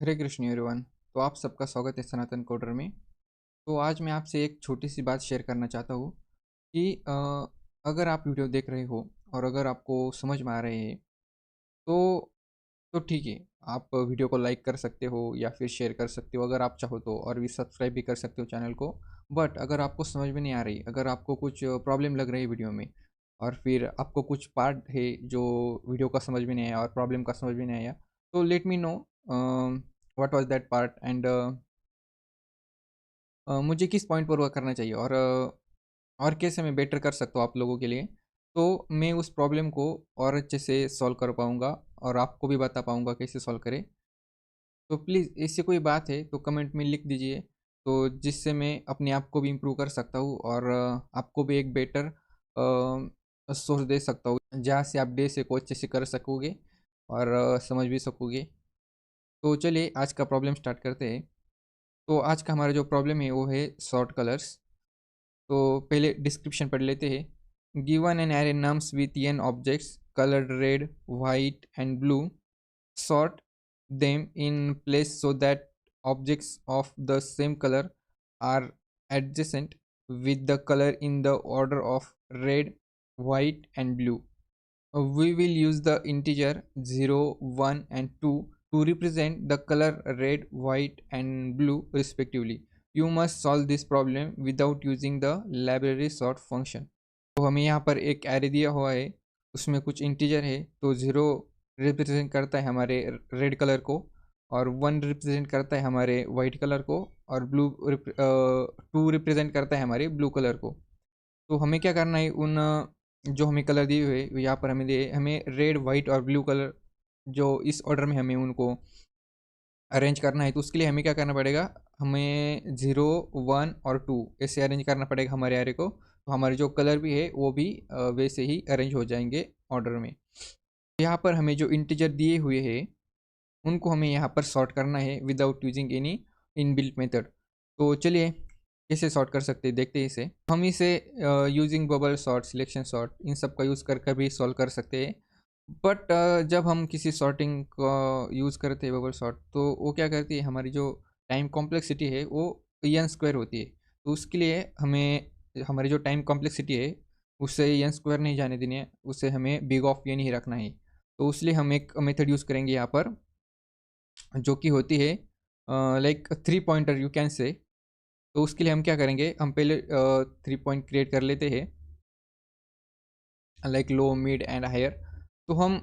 हरे Krishna everyone. तो आप सबका स्वागत है सनातन कोडर में। तो आज मैं आपसे एक छोटी सी बात शेयर करना चाहता हूँ कि अगर आप वीडियो देख रहे हो और अगर आपको समझ में आ रहे हैं तो ठीक है। आप वीडियो को लाइक कर सकते हो या फिर शेयर कर सकते हो अगर आप चाहो तो, और भी सब्सक्राइब भी कर सकते हो चैनल को। बट अगर आपको समझ में नहीं आ रही, अगर आपको कुछ प्रॉब्लम लग रही है वीडियो में, और फिर आपको कुछ पार्ट है जो वीडियो का समझ में नहीं आया और प्रॉब्लम का समझ में नहीं आया, तो let me know what was that part and मुझे किस पॉइंट पर वर्क करना चाहिए, और कैसे मैं बेटर कर सकता हूँ आप लोगों के लिए। तो मैं उस प्रॉब्लम को और अच्छे से सॉल्व कर पाऊँगा और आपको भी बता पाऊँगा कैसे सॉल्व करें। तो प्लीज़ इससे कोई बात है तो कमेंट में लिख दीजिए, तो जिससे मैं अपने आप को भी इम्प्रूव कर सकता हूँ और आपको भी एक बेटर सोर्स दे सकता हूँ जहाँ से आप डे से को अच्छे से कर सकोगे और समझ भी सकोगे। तो चलिए आज का प्रॉब्लम स्टार्ट करते हैं। तो आज का हमारा जो प्रॉब्लम है वो है शॉर्ट कलर्स। तो पहले डिस्क्रिप्शन पढ़ लेते हैं। Given an array nums with an objects coloured red white and blue, sort them in place so that objects of the same color are adjacent with the color in the order of red, white and blue. We will use the integer 0, 1 and 2 to represent the color red, white and blue respectively. You must solve this problem without using the library sort function. तो हमें यहाँ पर एक array दिया हुआ है, उसमें कुछ इंटीजर है। तो ज़ीरो रिप्रेजेंट करता है हमारे रेड कलर को, और वन रिप्रेजेंट करता है हमारे वाइट कलर को, और टू रिप्रेजेंट करता है हमारे ब्लू कलर को। तो हमें क्या करना है, उन जो हमें कलर दिए हुए यहाँ पर हमें रेड वाइट और ब्लू कलर जो इस ऑर्डर में हमें उनको अरेंज करना है। तो उसके लिए हमें क्या करना पड़ेगा, हमें ज़ीरो, वन और टू ऐसे अरेंज करना पड़ेगा हमारे एरे को। तो हमारे जो कलर भी है वो भी वैसे ही अरेंज हो जाएंगे ऑर्डर में। यहाँ पर हमें जो इंटीजर दिए हुए हैं उनको हमें यहाँ पर सॉर्ट करना है without using any inbuilt method. तो चलिए कैसे सॉर्ट कर सकते हैं देखते हैं इसे। हम इसे using bubble sort, selection sort, इन सब का यूज़ कर कर भी सॉल्व कर सकते हैं। बट जब हम किसी सॉर्टिंग का यूज़ करते हैं बबल सॉर्ट, तो वो क्या करती है, हमारी जो टाइम कॉम्प्लेक्सिटी है वो एन स्क्वायर होती है। तो उसके लिए हमें हमारी जो टाइम कॉम्प्लेक्सिटी है उससे एन स्क्वायर नहीं जाने देनी है, उसे हमें बिग ऑफ एन ही रखना है। तो इसलिए हम एक मेथड यूज़ करेंगे यहाँ पर जो कि होती है like three pointer you can say. तो उसके लिए हम क्या करेंगे, हम पहले थ्री पॉइंट क्रिएट कर लेते हैं like low mid and higher. तो हम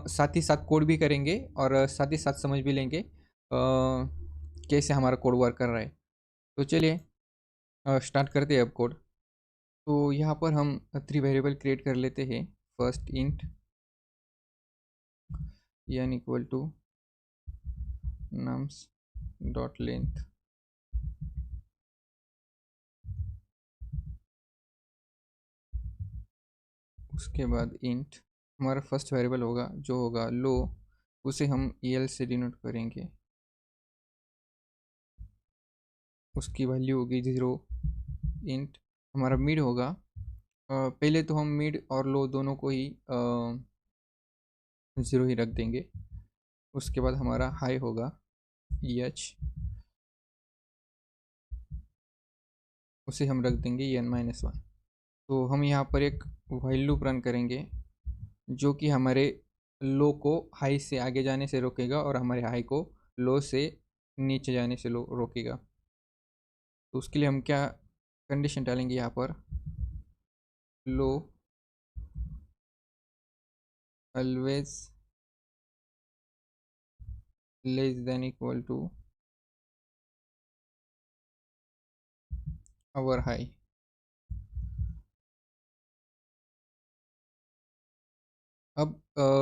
साथ ही साथ कोड भी करेंगे और साथ ही साथ समझ भी लेंगे कैसे हमारा कोड वर्क कर रहा है। तो चलिए स्टार्ट करते हैं अब कोड। तो यहाँ पर हम थ्री वेरिएबल क्रिएट कर लेते हैं। First int n equal to nums dot length, उसके बाद इंट हमारा फर्स्ट वेरिएबल होगा जो होगा लो, उसे हम एल से डिनोट करेंगे। उसकी वैल्यू होगी ज़ीरो। इंट हमारा मिड होगा, पहले तो हम मिड और लो दोनों को ही ज़ीरो ही रख देंगे। उसके बाद हमारा हाई होगा एच, उसे हम रख देंगे एन माइनस वन। तो हम यहाँ पर एक व्हाइल लूप रन करेंगे जो कि हमारे लो को हाई से आगे जाने से रोकेगा और हमारे हाई को लो से नीचे जाने से रोकेगा। तो उसके लिए हम क्या कंडीशन डालेंगे यहाँ पर, low always less than equal to our high. अब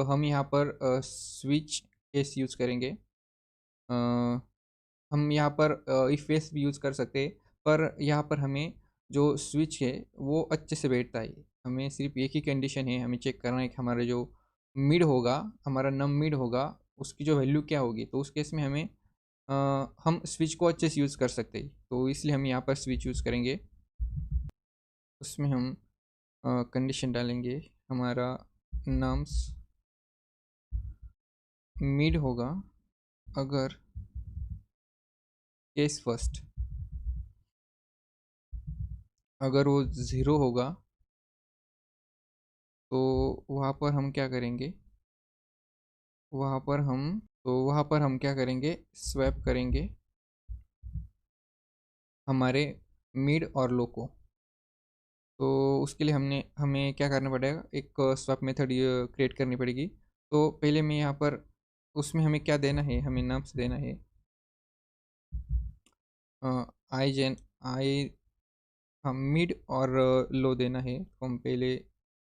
हम यहाँ पर स्विच केस यूज़ करेंगे। हम यहाँ पर इफ एल्स भी यूज़ कर सकते हैं, पर यहाँ पर हमें जो स्विच है वो अच्छे से बैठता है। हमें सिर्फ एक ही कंडीशन है, हमें चेक करना है कि हमारा जो मिड होगा, हमारा नम मिड होगा, उसकी जो वैल्यू क्या होगी। तो उस केस में हमें हम स्विच को अच्छे से यूज़ कर सकते हैं। तो इसलिए हम यहाँ पर स्विच यूज़ करेंगे। उसमें हम कंडीशन डालेंगे, हमारा नम्स मिड होगा अगर केस फर्स्ट, अगर वो ज़ीरो होगा तो वहाँ पर हम क्या करेंगे, वहाँ पर हम क्या करेंगे, स्वैप करेंगे हमारे मिड और लो को। तो उसके लिए हमें क्या करना पड़ेगा, एक स्वैप मेथड क्रिएट करनी पड़ेगी। तो पहले मैं यहाँ पर उसमें हमें क्या देना है, हमें नम्स देना है आई जेन आई, हम मिड और लो देना है। तो हम पहले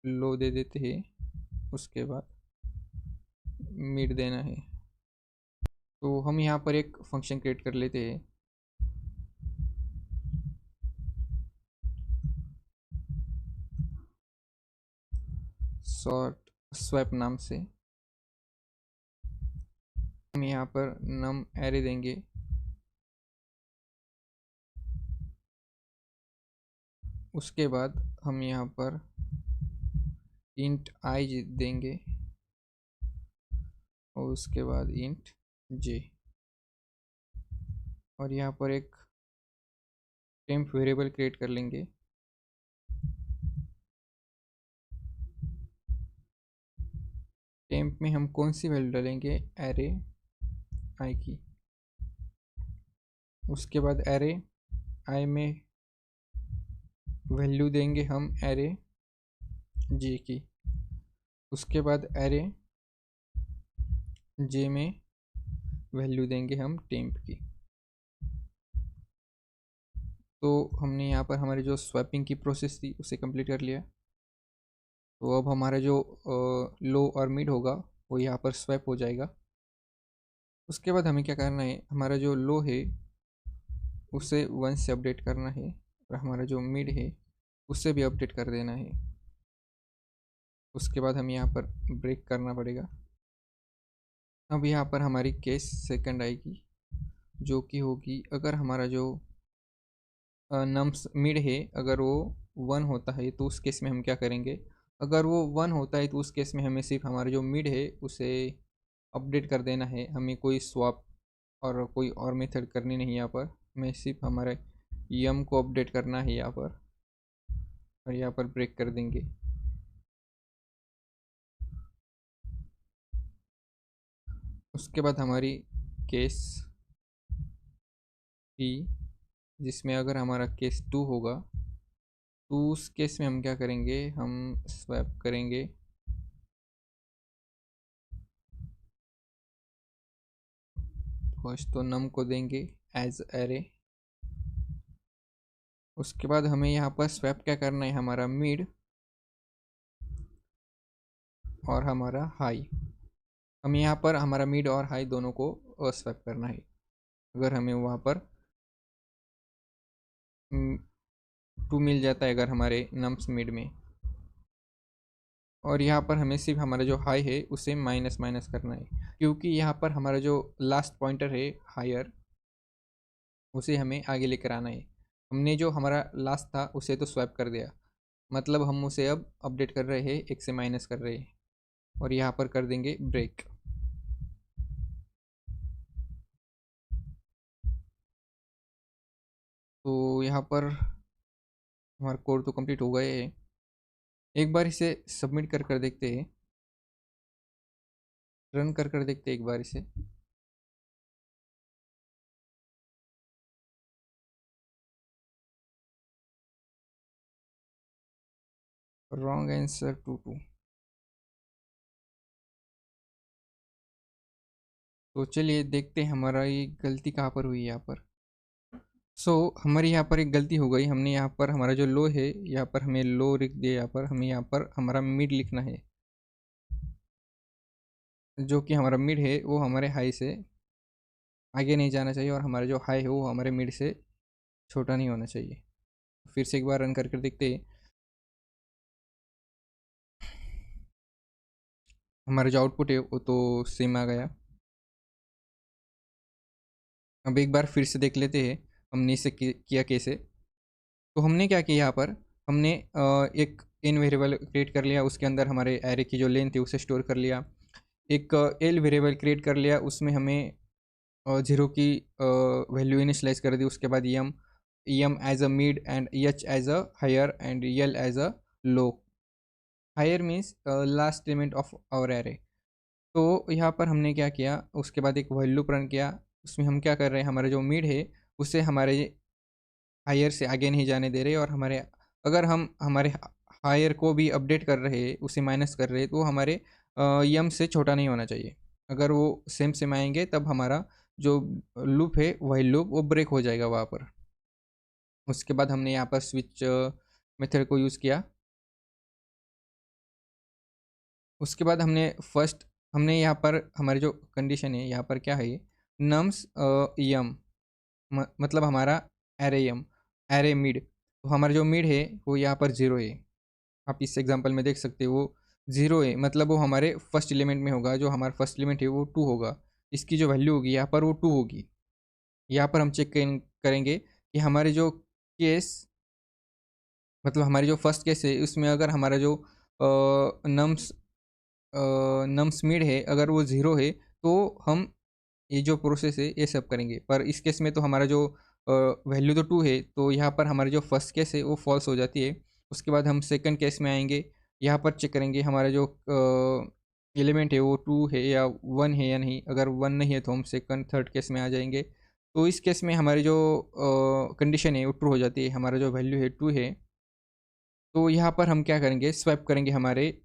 लो दे देते हैं, उसके बाद मिड देना है। तो हम यहाँ पर एक फंक्शन क्रिएट कर लेते हैं, सॉर्ट स्वैप नाम से। हम यहाँ पर नम एरे देंगे, उसके बाद हम यहाँ पर इंट आई देंगे और उसके बाद इंट जे, और यहाँ पर एक टेम्प वेरिएबल क्रिएट कर लेंगे। टेम्प में हम कौन सी वैल्यू डालेंगे, एरे आई की। उसके बाद एरे आई में वैल्यू देंगे हम एरे जे की। उसके बाद एरे जे में वैल्यू देंगे हम टेम्प की। तो हमने यहाँ पर हमारी जो स्वैपिंग की प्रोसेस थी उसे कंप्लीट कर लिया। तो अब हमारा जो लो और मिड होगा वो यहाँ पर स्वैप हो जाएगा। उसके बाद हमें क्या करना है, हमारा जो लो है उसे 1 से अपडेट करना है और हमारा जो मिड है उससे भी अपडेट कर देना है। उसके बाद हमें यहाँ पर ब्रेक करना पड़ेगा। अब यहाँ पर हमारी केस सेकंड आएगी, जो कि होगी अगर हमारा जो नम्स मिड है अगर वो 1 होता है तो उस केस में हम क्या करेंगे, अगर वो 1 होता है तो उस केस में हमें सिर्फ हमारा जो मिड है उसे अपडेट कर देना है। हमें कोई स्वैप और कोई और मेथड करनी नहीं, यहाँ पर हमें सिर्फ हमारे यम को अपडेट करना है यहाँ पर, और यहाँ पर ब्रेक कर देंगे। उसके बाद हमारी केस थ्री, जिसमें अगर हमारा केस 2 होगा तो उस केस में हम क्या करेंगे, हम स्वैप करेंगे फर्स्ट तो नम को देंगे एज एरे। उसके बाद हमें यहाँ पर स्वैप क्या करना है, हमारा मिड और हमारा हाई। हम यहाँ पर हमारा मिड और हाई दोनों को स्वैप करना है। अगर हमें वहाँ पर 2 मिल जाता है अगर हमारे नम्स मिड में, और यहाँ पर हमें सिर्फ हमारा जो हाई है उसे माइनस माइनस करना है, क्योंकि यहाँ पर हमारा जो लास्ट पॉइंटर है हायर उसे हमें आगे लेकर आना है। हमने जो हमारा लास्ट था उसे तो स्वैप कर दिया, मतलब हम उसे अब अपडेट कर रहे हैं, एक से माइनस कर रहे हैं, और यहाँ पर कर देंगे ब्रेक। तो यहाँ पर हमारा कोड तो कंप्लीट हो गए है। एक बार इसे सबमिट कर कर देखते हैं, रन कर कर देखते हैं एक बार इसे। Wrong answer 2 2। तो चलिए देखते हैं हमारा ये गलती कहाँ पर हुई यहाँ पर। हमारी यहाँ पर एक गलती हो गई, हमने यहाँ पर हमारा जो लो है यहाँ पर हमें लो लिख दिया, यहाँ पर हमें यहाँ पर हमारा मिड लिखना है। जो कि हमारा मिड है वो हमारे हाई से आगे नहीं जाना चाहिए, और हमारा जो हाई है वो हमारे मिड से छोटा नहीं होना चाहिए। फिर से एक बार रन करके देखते हैं। हमारा जो आउटपुट है वो तो सेम आ गया। अब एक बार फिर से देख लेते हैं हमने इसे किया कैसे। तो हमने क्या किया, यहाँ पर हमने एक इन वेरिएबल क्रिएट कर लिया, उसके अंदर हमारे एरे की जो लेंथ है उसे स्टोर कर लिया। एक एल वेरिएबल क्रिएट कर लिया, उसमें हमें जीरो की वैल्यू इनिशलाइज कर दी, उसके बाद m as a mid and h as a higher and l as a low. Higher means last element of our array. तो यहाँ पर हमने क्या किया, उसके बाद एक वैल्यू प्रिंट किया। उसमें हम क्या कर रहे हैं, हमारा जो मिड है उसे हमारे हायर से आगे नहीं जाने दे रहे, और हमारे अगर हम हमारे हायर को भी अपडेट कर रहे हैं, उसे माइनस कर रहे हैं, तो वो हमारे यम से छोटा नहीं होना चाहिए। अगर वो सेम सेम आएंगे तब हमारा जो लूप है वही लूप वो ब्रेक हो जाएगा वहाँ पर। उसके बाद हमने यहाँ पर स्विच मेथड को यूज़ किया। उसके बाद हमने यहाँ पर हमारी जो कंडीशन है यहाँ पर क्या है, नम्स यम, मतलब हमारा एरे यम, एरे मिड। तो हमारा जो मिड है वो यहाँ पर ज़ीरो है। आप इस एग्जांपल में देख सकते हो वो ज़ीरो है, मतलब वो हमारे फर्स्ट एलिमेंट में होगा। जो हमारा फर्स्ट एलिमेंट है वो टू होगा, इसकी जो वैल्यू होगी यहाँ पर वो टू होगी। यहाँ पर हम चेक करेंगे कि हमारे जो केस, मतलब हमारी जो फर्स्ट केस है उसमें अगर हमारा जो नम्स नम्स मिड है अगर वो ज़ीरो है, तो हम ये जो प्रोसेस है ये सब करेंगे। पर इस केस में तो हमारा जो वैल्यू तो टू है, तो यहाँ पर हमारी जो फर्स्ट केस है वो फॉल्स हो जाती है। उसके बाद हम सेकंड केस में आएंगे, यहाँ पर चेक करेंगे हमारा जो एलिमेंट है वो टू है या वन है या नहीं। अगर वन नहीं है तो हम सेकंड थर्ड केस में आ जाएंगे। तो इस केस में हमारी जो कंडीशन है वो ट्रू हो जाती है, हमारा जो वैल्यू है टू है। तो यहाँ पर हम क्या करेंगे, स्वैप करेंगे हमारे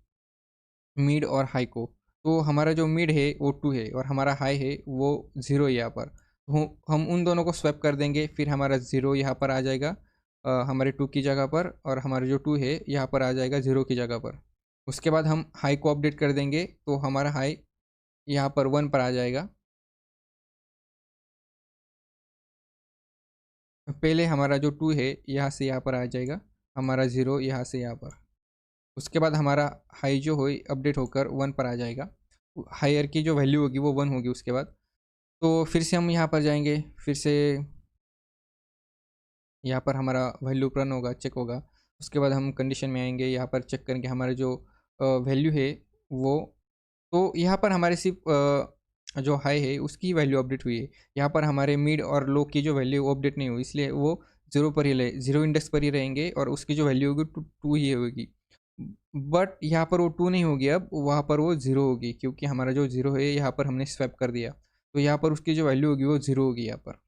मिड और हाई को। तो हमारा जो मिड है वो टू है और हमारा हाई है वो ज़ीरो है यहाँ पर। तो हम उन दोनों को स्वैप कर देंगे, फिर हमारा ज़ीरो यहाँ पर आ जाएगा हमारे टू की जगह पर, और हमारा जो टू है यहाँ पर आ जाएगा ज़ीरो की जगह पर। उसके बाद हम हाई को अपडेट कर देंगे, तो हमारा हाई यहाँ पर वन पर आ जाएगा। पहले हमारा जो टू है यहाँ से यहाँ पर आ जाएगा, हमारा ज़ीरो यहाँ से यहाँ पर। उसके बाद हमारा हाई जो हो अपडेट होकर वन पर आ जाएगा। हायर की जो वैल्यू होगी वो वन होगी उसके बाद। तो फिर से हम यहाँ पर जाएंगे, फिर से यहाँ पर हमारा वैल्यू रन होगा, चेक होगा। उसके बाद हम कंडीशन में आएंगे, यहाँ पर चेक करेंगे हमारा जो वैल्यू है वो। तो यहाँ पर हमारे सिर्फ जो हाई है उसकी वैल्यू अपडेट हुई है। यहाँ पर हमारे मिड और लो की जो वैल्यू वो अपडेट नहीं हुई, इसलिए वो ज़ीरो पर ही ज़ीरो इंडेक्स पर ही रहेंगे और उसकी जो वैल्यू होगी टू टू ही होगी। बट यहाँ पर वो टू नहीं होगी, अब वहाँ पर वो ज़ीरो होगी, क्योंकि हमारा जो ज़ीरो है यहाँ पर हमने स्वैप कर दिया। तो यहाँ पर उसकी जो वैल्यू होगी वो ज़ीरो होगी यहाँ पर।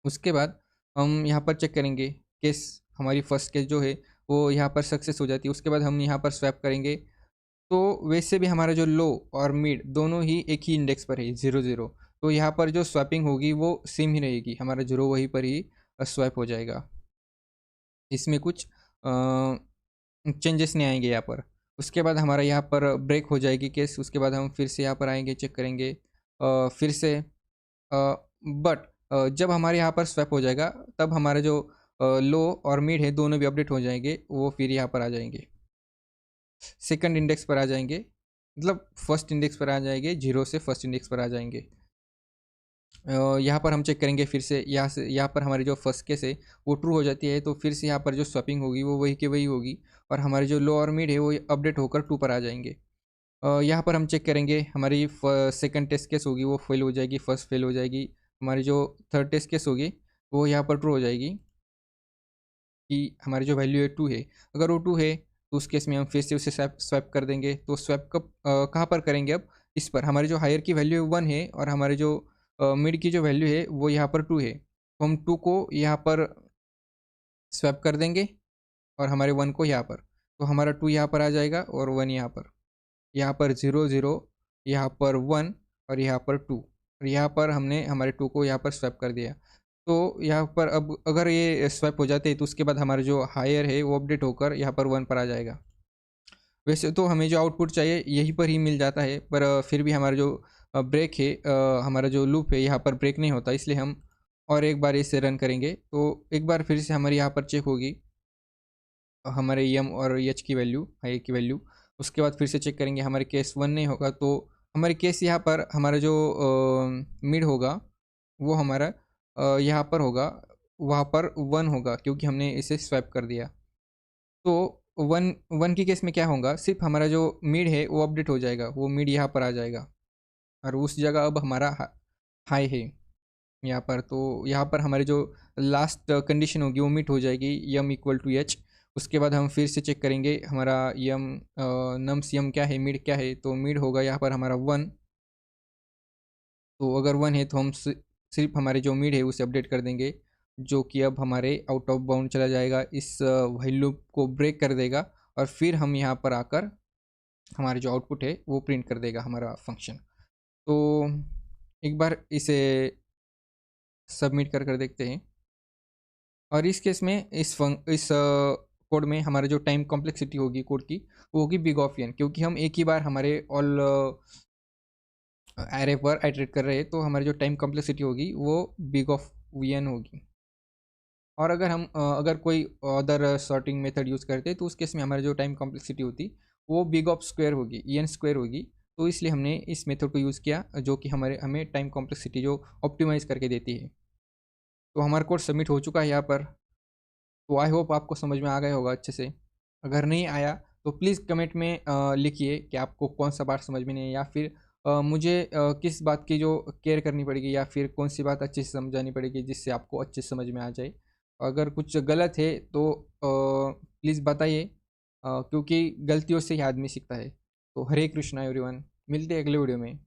उसके बाद हम यहाँ पर चेक करेंगे केस, हमारी फर्स्ट केस जो है वो यहाँ पर सक्सेस हो जाती है। उसके बाद हम यहाँ पर स्वैप करेंगे। तो वैसे भी हमारा जो लो और मिड दोनों ही एक ही इंडेक्स पर है, ज़ीरो ज़ीरो। तो यहाँ पर जो स्वैपिंग होगी वो सेम ही रहेगी, हमारा ज़ीरो वहीं पर ही स्वैप हो जाएगा। इसमें कुछ चेंजेस नहीं आएंगे यहाँ पर। उसके बाद हमारा यहाँ पर ब्रेक हो जाएगी केस। उसके बाद हम फिर से यहाँ पर आएंगे, चेक करेंगे फिर से। बट जब हमारे यहाँ पर स्वैप हो जाएगा तब हमारे जो लो और मिड है दोनों भी अपडेट हो जाएंगे, वो फिर यहाँ पर आ जाएंगे, सेकंड इंडेक्स पर आ जाएंगे, मतलब फर्स्ट इंडेक्स पर आ जाएंगे, जीरो से फर्स्ट इंडेक्स पर आ जाएंगे। यहाँ पर हम चेक करेंगे फिर से, यहाँ पर हमारी जो फर्स्ट केस है वो ट्रू हो जाती है, तो फिर से यहाँ पर जो स्वैपिंग होगी वो वही की वही होगी, और हमारी जो लो और मिड है वो अपडेट होकर टू पर आ जाएंगे। यहाँ पर हम चेक करेंगे हमारी सेकंड टेस्ट केस होगी वो फेल हो जाएगी, फर्स्ट फेल हो जाएगी। हमारी जो थर्ड टेस्ट केस होगी वो यहाँ पर ट्रू हो जाएगी कि हमारी जो वैल्यू है टू है। अगर वो टू है तो उस केस में हम फिर से उसे स्वैप कर देंगे। तो स्वैप कब कहाँ पर करेंगे, अब इस पर हमारी जो हायर की वैल्यू है वन है और हमारे जो मिड की जो वैल्यू है वो यहाँ पर टू है, तो हम टू को यहाँ पर स्वैप कर देंगे और हमारे वन को यहाँ पर। तो हमारा टू यहाँ पर आ जाएगा और वन यहाँ पर, यहाँ पर ज़ीरो ज़ीरो, यहाँ पर वन और यहाँ पर टू, और यहाँ पर हमने हमारे टू को यहाँ पर स्वैप कर दिया। तो यहाँ पर अब अगर ये स्वैप हो जाते हैं तो उसके बाद हमारा जो हायर है वो अपडेट होकर यहाँ पर वन पर आ जाएगा। वैसे तो हमें जो आउटपुट चाहिए यहीं पर ही मिल जाता है, पर फिर भी हमारा जो ब्रेक है, हमारा जो लूप है यहाँ पर ब्रेक नहीं होता, इसलिए हम और एक बार इसे रन करेंगे। तो एक बार फिर से हमारी यहाँ पर चेक होगी हमारे यम और एच की वैल्यू, हाई की वैल्यू। उसके बाद फिर से चेक करेंगे, हमारे केस वन नहीं होगा तो हमारे केस यहाँ पर हमारा जो मिड होगा वो हमारा यहाँ पर होगा, वहाँ पर वन होगा क्योंकि हमने इसे स्वैप कर दिया। तो वन वन की केस में क्या होगा, सिर्फ हमारा जो मिड है वो अपडेट हो जाएगा, वो मिड यहाँ पर आ जाएगा और उस जगह अब हमारा हाई है यहाँ पर। तो यहाँ पर हमारे जो लास्ट कंडीशन होगी वो मीट हो जाएगी, यम इक्वल टू एच। उसके बाद हम फिर से चेक करेंगे हमारा यम नम्स यम क्या है, मिड क्या है। तो मिड होगा यहाँ पर हमारा 1। तो अगर 1 है तो हम सिर्फ हमारे जो मिड है उसे अपडेट कर देंगे, जो कि अब हमारे आउट ऑफ बाउंड चला जाएगा, इस व्हाइल लूप को ब्रेक कर देगा। और फिर हम यहाँ पर आकर हमारे जो आउटपुट है वो प्रिंट कर देगा हमारा फंक्शन। तो एक बार इसे सबमिट कर देखते हैं। और इस केस में इस कोड में हमारा जो टाइम कॉम्प्लेक्सिटी होगी कोड की, वो होगी बिग ऑफ एन, क्योंकि हम एक ही बार हमारे ऑल एरे पर आइटरेट कर रहे हैं। तो हमारी जो टाइम कॉम्प्लेक्सिटी होगी वो बिग ऑफ वी एन होगी। और अगर हम अगर कोई अदर सॉर्टिंग मेथड यूज़ करते तो उस केस में हमारी जो टाइम कॉम्प्लेक्सिटी होती वो बिग ऑफ स्क्वायर होगी, ई एन स्क्वायर होगी। तो इसलिए हमने इस मेथड को यूज़ किया, जो कि हमें टाइम कॉम्प्लेक्सिटी जो ऑप्टिमाइज़ करके देती है। तो हमारा कोड सबमिट हो चुका है यहाँ पर। तो आई होप आपको समझ में आ गया होगा अच्छे से। अगर नहीं आया तो प्लीज़ कमेंट में लिखिए कि आपको कौन सा बात समझ में नहीं है, या फिर मुझे किस बात की जो केयर करनी पड़ेगी, या फिर कौन सी बात अच्छे से समझानी पड़ेगी जिससे आपको अच्छे से समझ में आ जाए। अगर कुछ गलत है तो प्लीज़ बताइए, क्योंकि गलतियों से ही आदमी सीखता है। तो हरे कृष्णा एवरीवन, मिलते हैं अगले वीडियो में।